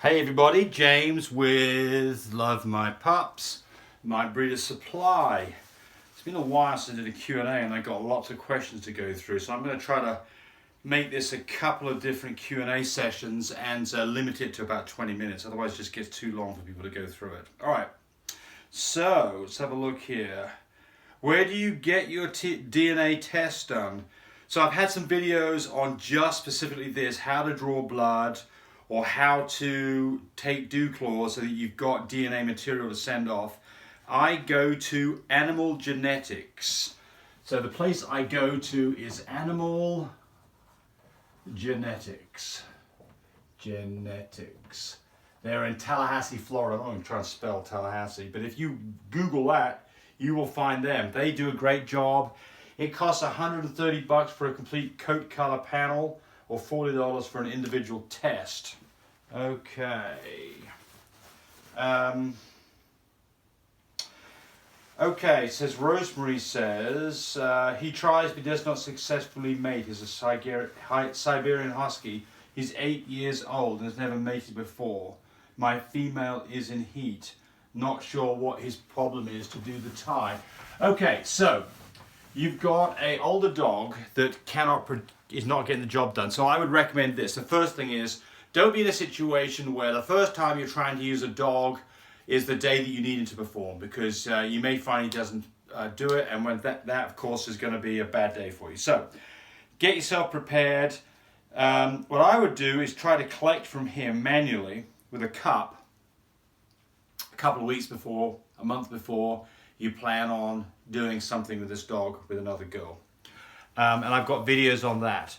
Hey everybody, James with Love My Pups, my breeder supply. It's been a while since I did a Q&A and I got lots of questions to go through, so I'm going to try to make this a couple of different Q&A sessions and limit it to about 20 minutes, otherwise it just gets too long for people to go through it. Alright, so let's have a look here. Where do you get your DNA test done? So I've had some videos on just specifically this, how to draw blood, or how to take dew claws so that you've got DNA material to send off. I go to Animal Genetics. So the place I go to is Animal Genetics. They're in Tallahassee, Florida. I'm not even trying to spell Tallahassee, but if you Google that, you will find them. They do a great job. It costs $130 for a complete coat color panel, or $40 for an individual test. Okay. Okay, says Rosemary says, he tries but does not successfully mate. He's a Siberian Husky. He's 8 years old and has never mated before. My female is in heat. Not sure what his problem is to do the tie. Okay, so you've got an older dog that is not getting the job done. So I would recommend this. The first thing is, don't be in a situation where the first time you're trying to use a dog is the day that you need him to perform, because you may find he doesn't do it, and when that of course is going to be a bad day for you. So get yourself prepared. What I would do is try to collect from him manually with a cup a couple of weeks before, a month before you plan on doing something with this dog with another girl. And I've got videos on that.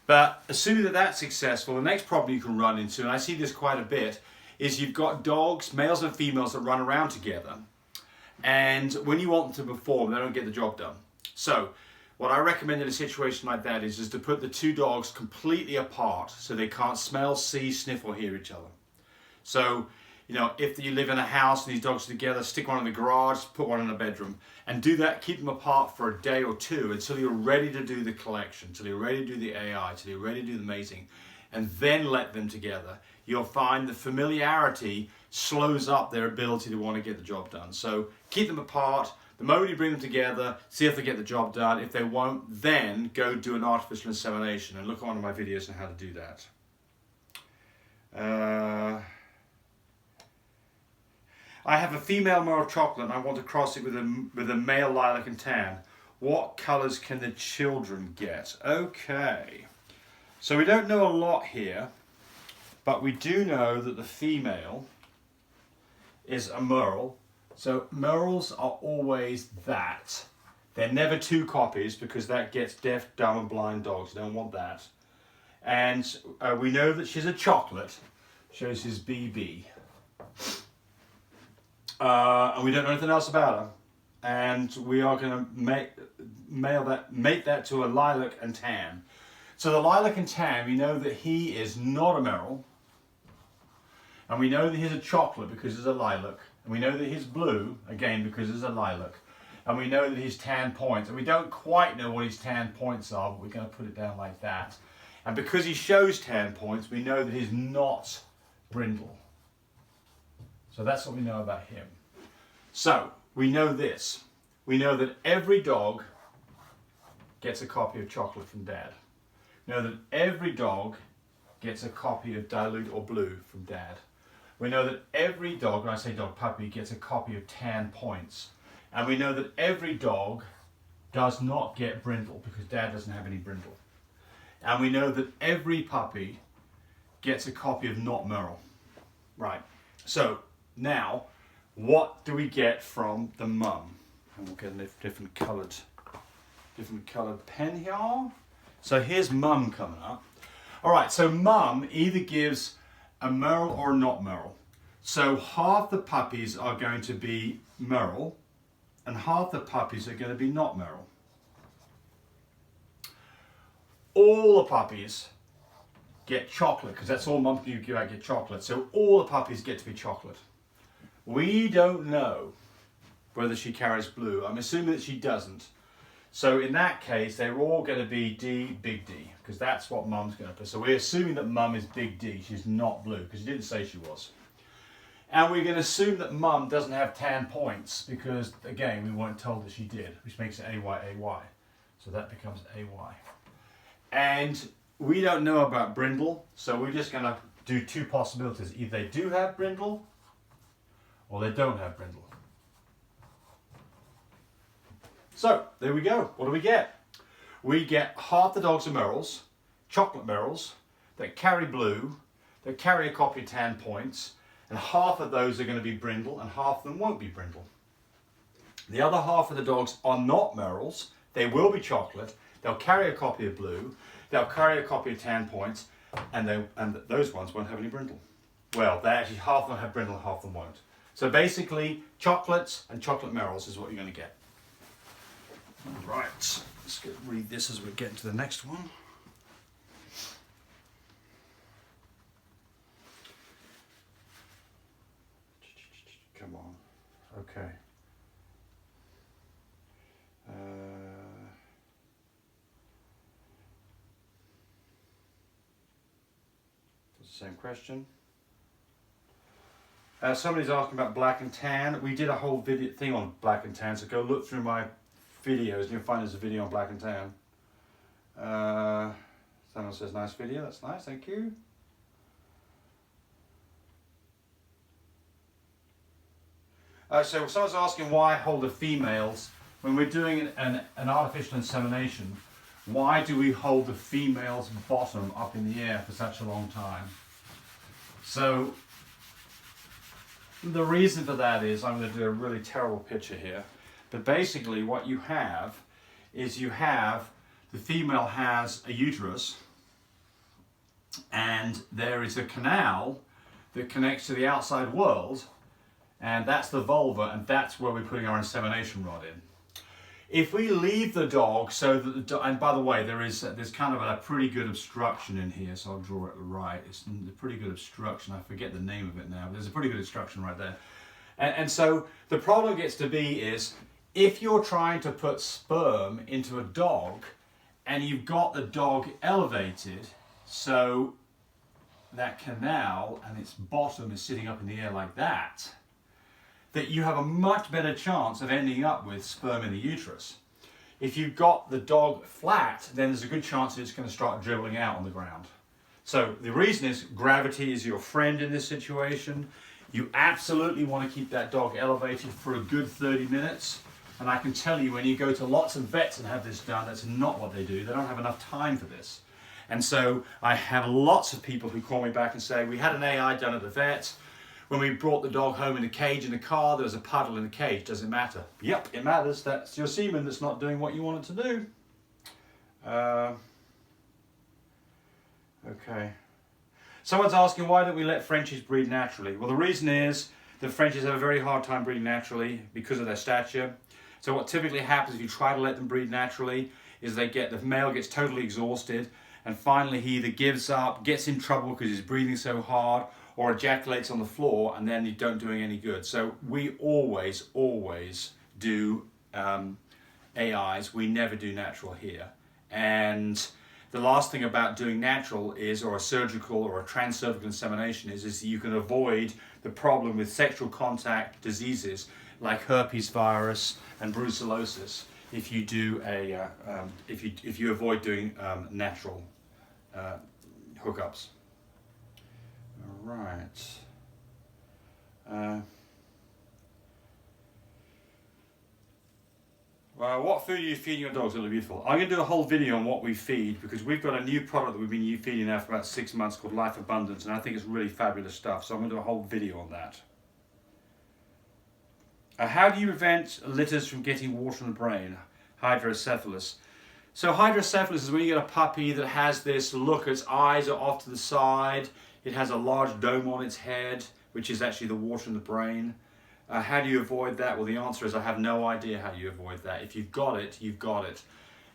But assuming that that's successful, the next problem you can run into, and I see this quite a bit, is you've got dogs, males and females, that run around together. And when you want them to perform, they don't get the job done. So what I recommend in a situation like that is to put the two dogs completely apart so they can't smell, see, sniff, or hear each other. So, you know, if you live in a house and these dogs are together, stick one in the garage, put one in the bedroom, and do that, keep them apart for a day or two until you're ready to do the collection, until you're ready to do the AI, until you're ready to do the mating, and then let them together. You'll find the familiarity slows up their ability to want to get the job done. So keep them apart. The moment you bring them together, see if they get the job done. If they won't, then go do an artificial insemination, and look at one of my videos on how to do that. I have a female Merle chocolate and I want to cross it with a male lilac and tan. What colors can the children get? Okay, so we don't know a lot here, but we do know that the female is a Merle. So Merles are always that. They're never two copies, because that gets deaf, dumb and blind dogs. You don't want that. And we know that she's a chocolate. Shows his BB. And we don't know anything else about her, and we are going to mate that to a lilac and tan. So the lilac and tan, we know that he is not a Merle, and we know that he's a chocolate because he's a lilac, and we know that he's blue again because he's a lilac, and we know that he's tan points, and we don't quite know what his tan points are, but we're going to put it down like that. And because he shows tan points, we know that he's not brindle. So that's what we know about him. So we know this. We know that every dog gets a copy of chocolate from dad. We know that every dog gets a copy of dilute or blue from dad. We know that every dog, when I say dog, puppy, gets a copy of tan points. And we know that every dog does not get brindle because dad doesn't have any brindle. And we know that every puppy gets a copy of not Merle. Right. So now, what do we get from the mum? And we'll get a different coloured pen here. So here's mum coming up. All right, so mum either gives a Merle or a not Merle. So half the puppies are going to be Merle, and half the puppies are going to be not Merle. All the puppies get chocolate, because that's all mum can give out, get chocolate. So all the puppies get to be chocolate. We don't know whether she carries blue. I'm assuming that she doesn't. So in that case, they're all going to be D, big D, because that's what Mum's going to put. So we're assuming that Mum is big D. She's not blue, because she didn't say she was. And we're going to assume that Mum doesn't have tan points, because, again, we weren't told that she did, which makes it AY, AY. So that becomes AY. And we don't know about Brindle, so we're just going to do two possibilities. Either they do have Brindle, or they don't have Brindle. So, there we go. What do we get? We get half the dogs are Merles, chocolate Merles, that carry blue, that carry a copy of tan points, and half of those are going to be Brindle, and half of them won't be Brindle. The other half of the dogs are not Merles. They will be chocolate. They'll carry a copy of blue. They'll carry a copy of tan points, and those ones won't have any Brindle. Well, they actually, half of them have Brindle, half of them won't. So basically, chocolates and chocolate Merles is what you're going to get. Right, let's read this as we get into the next one. Come on, okay. It's the same question. Somebody's asking about black and tan. We did a whole video thing on black and tan, so go look through my videos and you'll find there's a video on black and tan. Someone says nice video, that's nice, thank you. So someone's asking why hold the females when we're doing an artificial insemination. Why do we hold the female's bottom up in the air for such a long time? So the reason for that is, I'm going to do a really terrible picture here, but basically what you have is the female has a uterus and there is a canal that connects to the outside world, and that's the vulva, and that's where we're putting our insemination rod in. If we leave the dog so that and by the way, there's kind of a pretty good obstruction in here, so I'll draw it right. It's a pretty good obstruction. I forget the name of it now, but there's a pretty good obstruction right there. And so the problem gets to be is, if you're trying to put sperm into a dog and you've got the dog elevated, so that canal and its bottom is sitting up in the air like that, that you have a much better chance of ending up with sperm in the uterus. If you've got the dog flat, then there's a good chance that it's going to start dribbling out on the ground. So the reason is gravity is your friend in this situation. You absolutely want to keep that dog elevated for a good 30 minutes. And I can tell you, when you go to lots of vets and have this done, that's not what they do. They don't have enough time for this. And so I have lots of people who call me back and say, we had an AI done at the vet. When we brought the dog home in a cage in the car, there was a puddle in the cage. Does it matter? Yep, it matters. That's your semen that's not doing what you want it to do. Okay. Someone's asking, why don't we let Frenchies breed naturally? Well, the reason is that Frenchies have a very hard time breeding naturally because of their stature. So what typically happens if you try to let them breed naturally is the male gets totally exhausted, and finally he either gives up, gets in trouble because he's breathing so hard, or ejaculates on the floor, and then you don't doing any good. So we always do AIs. We never do natural here. And the last thing about doing natural is, or a surgical or a transcervical insemination is you can avoid the problem with sexual contact diseases like herpes virus and brucellosis if you do if you avoid doing natural hookups. All right. Well, what food are you feeding your dogs? It'll be beautiful. I'm going to do a whole video on what we feed, because we've got a new product that we've been feeding now for about 6 months called Life Abundance, and I think it's really fabulous stuff. So I'm going to do a whole video on that. How do you prevent litters from getting water in the brain? Hydrocephalus. So hydrocephalus is when you get a puppy that has this look, its eyes are off to the side, it has a large dome on its head, which is actually the water in the brain. How do you avoid that? Well, the answer is I have no idea how you avoid that. If you've got it, you've got it.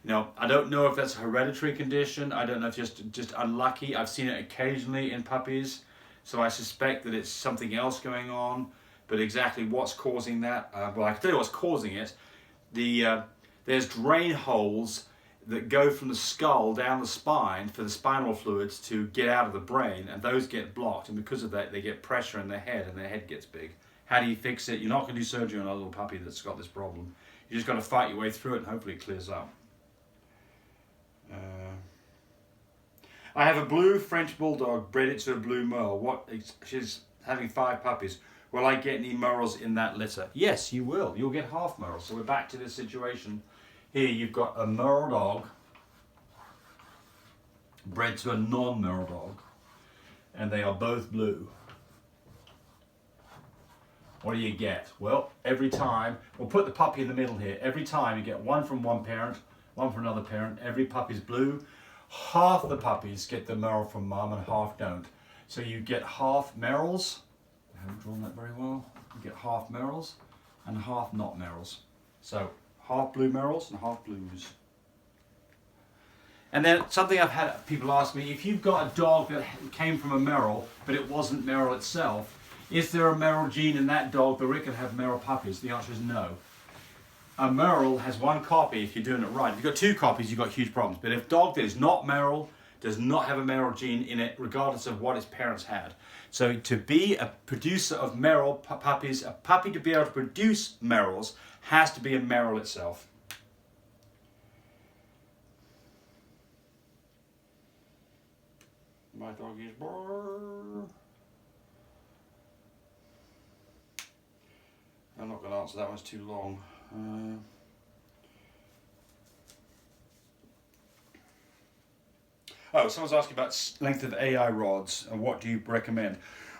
You know, I don't know if that's a hereditary condition. I don't know if just unlucky. I've seen it occasionally in puppies, so I suspect that it's something else going on. But exactly what's causing that? Well, I can tell you what's causing it. The there's drain holes that go from the skull down the spine for the spinal fluids to get out of the brain, and those get blocked, and because of that they get pressure in their head and their head gets big. How do you fix it? You're not going to do surgery on a little puppy that's got this problem. You just got to fight your way through it and hopefully it clears up. I have a blue French bulldog, bred it to a blue Merle. She's having 5 puppies. Will I get any Merles in that litter? Yes, you will. You'll get half Merles. So we're back to this situation. Here you've got a Merle dog bred to a non-Merle dog, and they are both blue. What do you get? Well, every time, we'll put the puppy in the middle here. Every time you get one from one parent, one from another parent. Every puppy's blue. Half the puppies get the Merle from mum and half don't. So you get half Merles. I haven't drawn that very well. You get half Merles and half not Merles. So half blue Merles and half blues. And then something I've had people ask me, if you've got a dog that came from a Merle, but it wasn't Merle itself, is there a Merle gene in that dog that it can have Merle puppies? The answer is no. A Merle has 1 copy if you're doing it right. If you've got 2 copies, you've got huge problems. But if a dog that is not Merle, does not have a Merle gene in it, regardless of what its parents had. So to be a producer of Merle puppies, a puppy to be able to produce Merles has to be a Merle itself. My dog is brrr. I'm not going to answer that one, it's too long. Oh, someone's asking about length of AI rods and what do you recommend?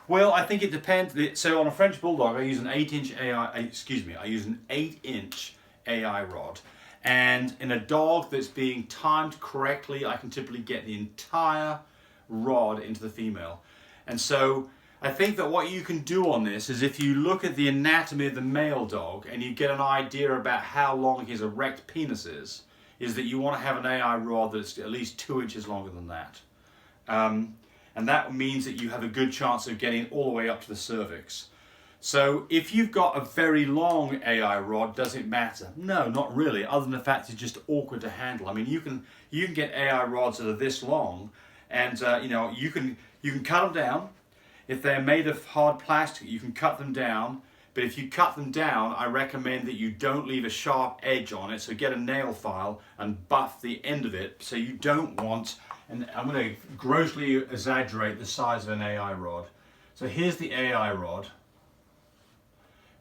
Well, I think it depends. So on a French Bulldog, I use an 8-inch I use an 8-inch AI rod. And in a dog that's being timed correctly, I can typically get the entire rod into the female. And so I think that what you can do on this is if you look at the anatomy of the male dog and you get an idea about how long his erect penis is that you want to have an AI rod that's at least 2 inches longer than that. And that means that you have a good chance of getting all the way up to the cervix. So if you've got a very long AI rod, does it matter? No, not really, other than the fact it's just awkward to handle. I mean, you can get AI rods that are this long, and you can cut them down. If they're made of hard plastic, you can cut them down. But if you cut them down, I recommend that you don't leave a sharp edge on it. So get a nail file and buff the end of it. So you don't want, and I'm going to grossly exaggerate the size of an AI rod. So here's the AI rod.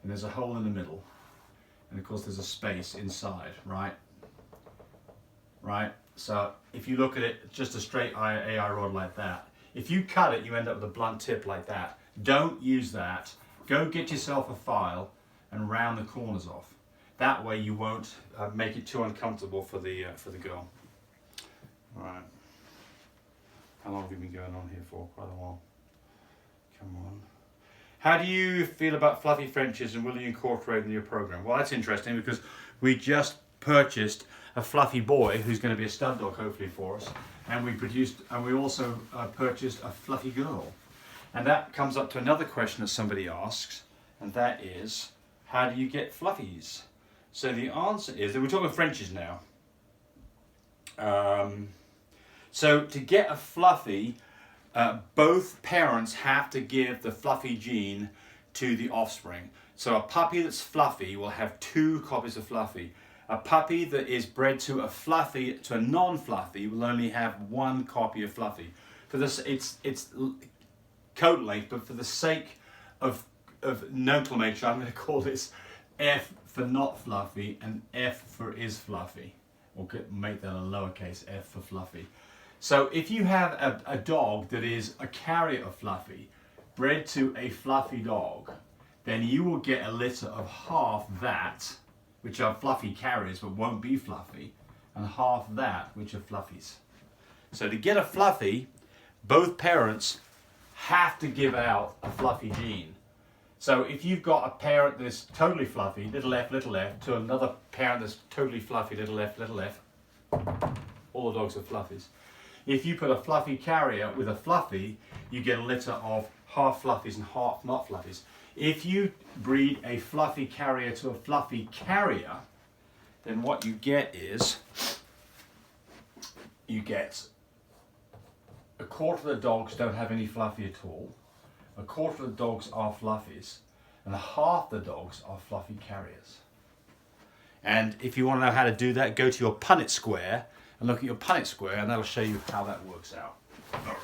And there's a hole in the middle. And of course there's a space inside, right? Right? So if you look at it, just a straight AI rod like that. If you cut it, you end up with a blunt tip like that. Don't use that. Go get yourself a file and round the corners off. That way you won't make it too uncomfortable for the girl. All right. How long have we been going on here for? Quite a while. Come on. How do you feel about fluffy Frenchies and will you incorporate them in your program? Well, that's interesting because we just purchased a fluffy boy who's going to be a stud dog hopefully for us, and we also purchased a fluffy girl. And that comes up to another question that somebody asks, and that is, how do you get fluffies? So the answer is that we're talking Frenchies now. So to get a fluffy, both parents have to give the fluffy gene to the offspring. So a puppy that's fluffy will have 2 copies of fluffy. A puppy that is bred to a non-fluffy will only have 1 copy of fluffy. For this, it's coat length, but for the sake of nomenclature, I'm going to call this F for not fluffy and F for is fluffy. We'll make that a lowercase f for fluffy. So if you have a dog that is a carrier of fluffy, bred to a fluffy dog, then you will get a litter of half that, which are fluffy carriers but won't be fluffy, and half that, which are fluffies. So to get a fluffy, both parents have to give out a fluffy gene. So if you've got a parent that's totally fluffy, little f, to another parent that's totally fluffy, little f, all the dogs are fluffies. If you put a fluffy carrier with a fluffy, you get a litter of half fluffies and half not fluffies. If you breed a fluffy carrier to a fluffy carrier, then what you get is, you get a quarter of the dogs don't have any fluffy at all, a quarter of the dogs are fluffies, and half the dogs are fluffy carriers. And if you want to know how to do that, go to your Punnett square and look at your Punnett square, and that'll show you how that works out. All right.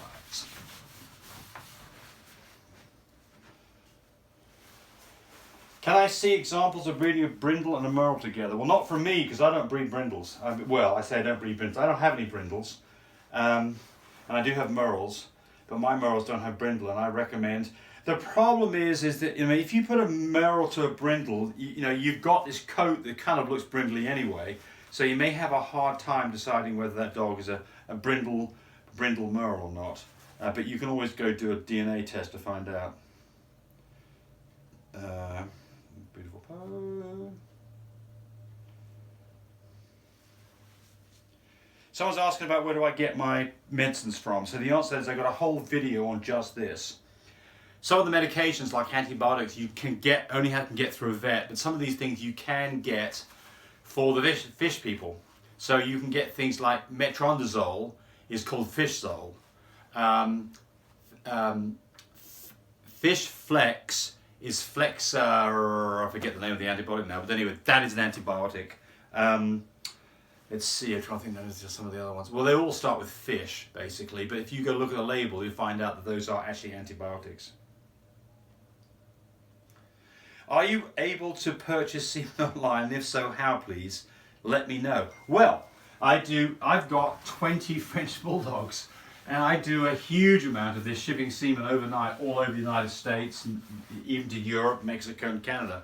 Can I see examples of breeding a Brindle and a Merle together? Well, not from me, because I don't breed Brindles. Well, I say I don't breed Brindles. I don't have any Brindles. And I do have Merles, but my Merles don't have Brindle, and I recommend. The problem is that, you know, if you put a Merle to a Brindle, you know, you've got this coat that kind of looks brindly anyway, so you may have a hard time deciding whether that dog is a Brindle Merle or not. But you can always go do a DNA test to find out. Beautiful pose. Someone's asking about where do I get my medicines from. So the answer is I got a whole video on just this. Some of the medications like antibiotics you can get only can get through a vet, but some of these things you can get for the fish people. So you can get things like metronidazole is called Fishzole. Fish Flex is Flexa, I forget the name of the antibiotic now, but anyway, that is an antibiotic. Let's see, I'm trying to think those are some of the other ones. Well, they all start with fish, basically, but if you go look at the label, you'll find out that those are actually antibiotics. Are you able to purchase semen online? And if so, how, please? Let me know. Well, I do. I've got 20 French Bulldogs, and I do a huge amount of this, shipping semen overnight all over the United States, and even to Europe, Mexico, and Canada.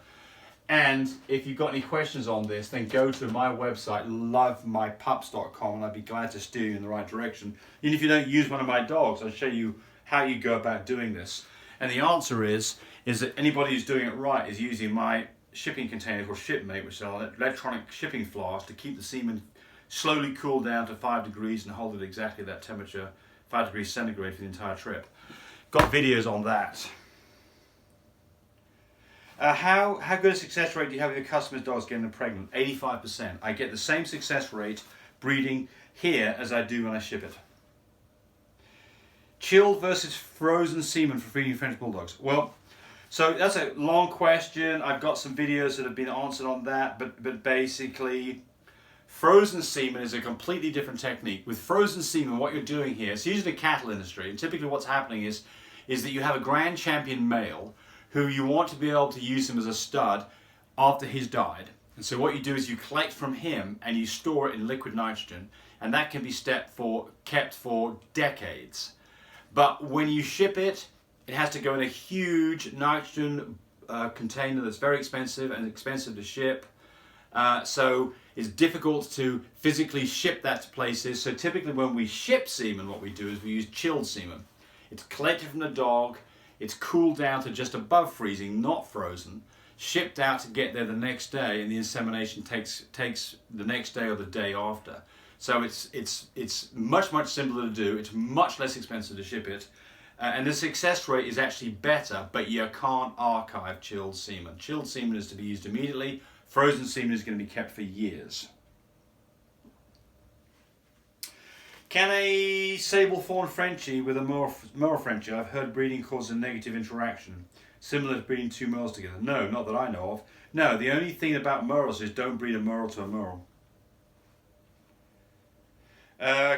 And if you've got any questions on this, then go to my website, lovemypups.com, and I'd be glad to steer you in the right direction. Even if you don't use one of my dogs, I'll show you how you go about doing this. And the answer is that anybody who's doing it right is using my shipping container called Shipmate, which is an electronic shipping flask to keep the semen slowly cooled down to 5 degrees and hold it exactly that temperature, 5 degrees centigrade for the entire trip. Got videos on that. How good a success rate do you have with your customers' dogs getting them pregnant? 85%. I get the same success rate breeding here as I do when I ship it. Chilled versus frozen semen for feeding French Bulldogs. Well, so that's a long question. I've got some videos that have been answered on that, but basically, frozen semen is a completely different technique. With frozen semen, what you're doing here, it's usually the cattle industry, and typically what's happening is that you have a grand champion male who you want to be able to use him as a stud after he's died. And so what you do is you collect from him and you store it in liquid nitrogen, and that can be kept for decades. But when you ship it, it has to go in a huge nitrogen container that's very expensive and expensive to ship. So it's difficult to physically ship that to places. So typically when we ship semen, what we do is we use chilled semen. It's collected from the dog, it's cooled down to just above freezing, not frozen, shipped out to get there the next day, and the insemination takes the next day or the day after. So it's much simpler to do, it's much less expensive to ship it, and the success rate is actually better, but you can't archive chilled semen. Chilled semen is to be used immediately, frozen semen is going to be kept for years. Can a sable fawn Frenchie with a Merle Frenchie, I've heard breeding causes a negative interaction, similar to breeding two Merles together? No, not that I know of. No, the only thing about Merles is don't breed a Merle to a Merle.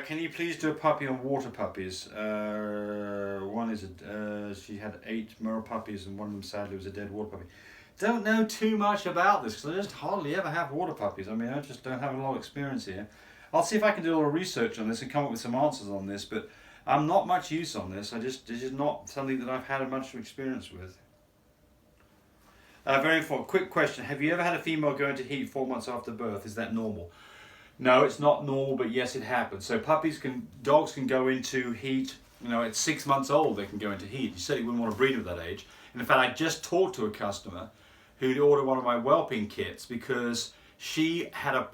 Can you please do a puppy on water puppies? One is she had 8 Merle puppies and one of them sadly was a dead water puppy. Don't know too much about this because I just hardly ever have water puppies. I mean, I just don't have a lot of experience here. I'll see if I can do a little research on this and come up with some answers on this, but I'm not much use on this. This is not something that I've had much experience with. Very important. Quick question. Have you ever had a female go into heat 4 months after birth? Is that normal? No, it's not normal, but yes, it happens. So dogs can go into heat, you know, at 6 months old they can go into heat. You certainly wouldn't want to breed them at that age. And in fact, I just talked to a customer who'd ordered one of my whelping kits because she had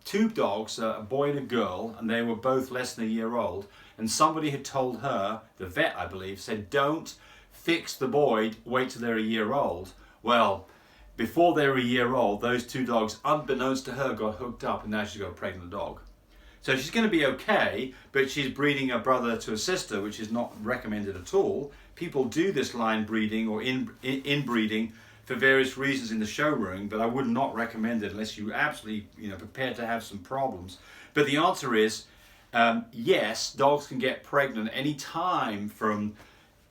two dogs, a boy and a girl, and they were both less than a year old. And somebody had told her, the vet I believe, said don't fix the boy, wait till they're a year old. Well, before they were a year old, those two dogs, unbeknownst to her, got hooked up, and now she's got a pregnant dog. So she's going to be okay, but she's breeding a brother to a sister, which is not recommended at all. People do this line breeding or inbreeding for various reasons in the showroom, but I would not recommend it unless you're absolutely, prepared to have some problems. But the answer is, yes, dogs can get pregnant any time from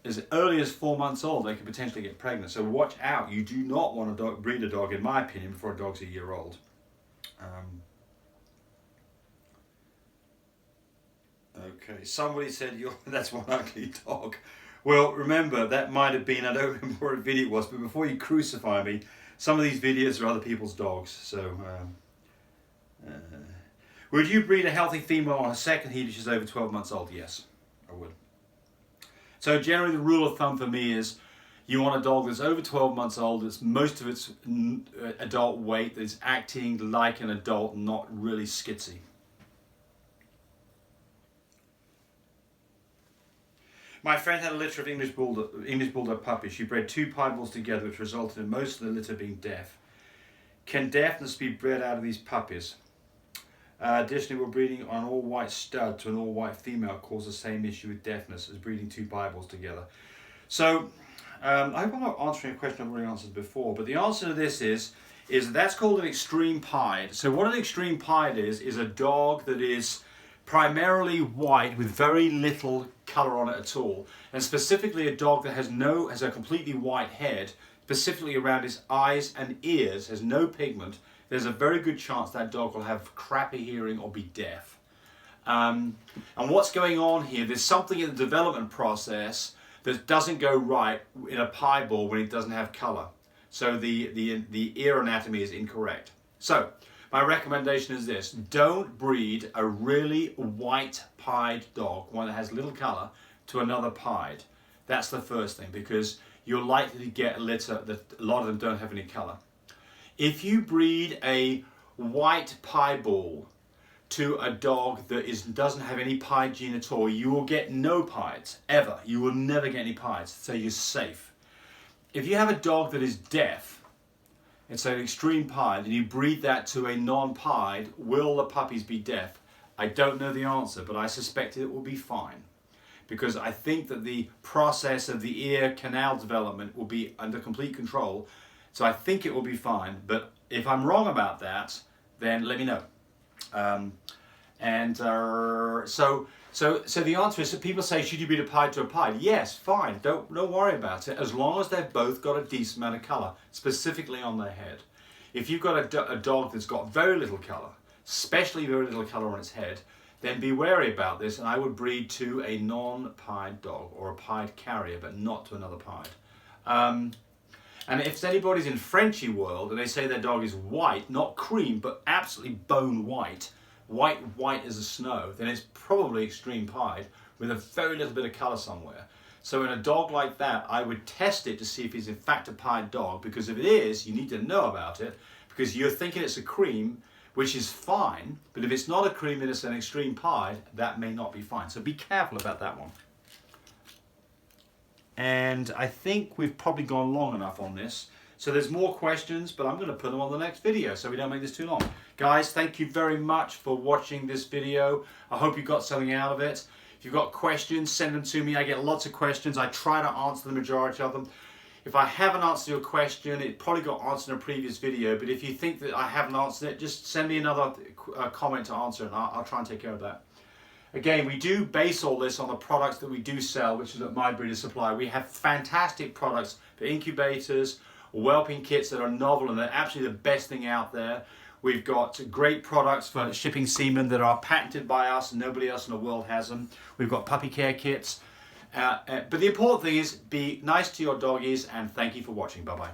as early as 4 months old. They can potentially get pregnant. So watch out. You do not want to breed a dog, in my opinion, before a dog's a year old. Okay, somebody said that's one ugly dog. Well, remember, that might have been, I don't remember what video it was, but before you crucify me, some of these videos are other people's dogs. So, would you breed a healthy female on a second heat if she's over 12 months old? Yes, I would. So generally the rule of thumb for me is you want a dog that's over 12 months old, that's most of its adult weight, that's acting like an adult, not really skitsy. My friend had a litter of English Bulldog puppies. She bred 2 Piebald's together, which resulted in most of the litter being deaf. Can deafness be bred out of these puppies? Additionally, we're breeding on an all-white stud to an all-white female cause the same issue with deafness as breeding 2 Piebald's together. So, I hope I'm not answering a question I've already answered before, but the answer to this is that's called an extreme pied. So what an extreme pied is a dog that is primarily white with very little colour on it at all, and specifically a dog that has a completely white head, specifically around his eyes and ears, has no pigment. There's a very good chance that dog will have crappy hearing or be deaf. And what's going on here? There's something in the development process that doesn't go right in a piebald when it doesn't have colour. So the ear anatomy is incorrect. So my recommendation is this: don't breed a really white pied dog, one that has little colour, to another pied. That's the first thing, because you're likely to get a litter that a lot of them don't have any colour. If you breed a white piebald to a dog that doesn't have any pied gene at all, you will get no pieds, ever. You will never get any pieds, so you're safe. If you have a dog that is deaf, it's an extreme pied, and you breed that to a non-pied, will the puppies be deaf? I don't know the answer, but I suspect it will be fine, because I think that the process of the ear canal development will be under complete control. So I think it will be fine, but if I'm wrong about that, then let me know. So the answer is that people say, should you breed a pied to a pied? Yes, fine, don't worry about it, as long as they've both got a decent amount of colour, specifically on their head. If you've got a dog that's got very little colour, especially very little colour on its head, then be wary about this, and I would breed to a non-pied dog or a pied carrier, but not to another pied. And if anybody's in Frenchie world and they say their dog is white, not cream, but absolutely bone white, white as a snow, then it's probably extreme pied with a very little bit of colour somewhere. So in a dog like that, I would test it to see if it's in fact a pied dog, because if it is, you need to know about it, because you're thinking it's a cream, which is fine, but if it's not a cream and it's an extreme pied, that may not be fine. So be careful about that one. And I think we've probably gone long enough on this. So there's more questions, but I'm going to put them on the next video so we don't make this too long. Guys, thank you very much for watching this video. I hope you got something out of it. If you've got questions, send them to me. I get lots of questions. I try to answer the majority of them. If I haven't answered your question, it probably got answered in a previous video, but if you think that I haven't answered it, just send me another comment to answer, and I'll try and take care of that. Again, we do base all this on the products that we do sell, which is at My Breeder Supply. We have fantastic products for incubators, whelping kits that are novel, and they're absolutely the best thing out there. We've got great products for shipping semen that are patented by us, and nobody else in the world has them. We've got puppy care kits. But the important thing is, be nice to your doggies, and thank you for watching. Bye-bye.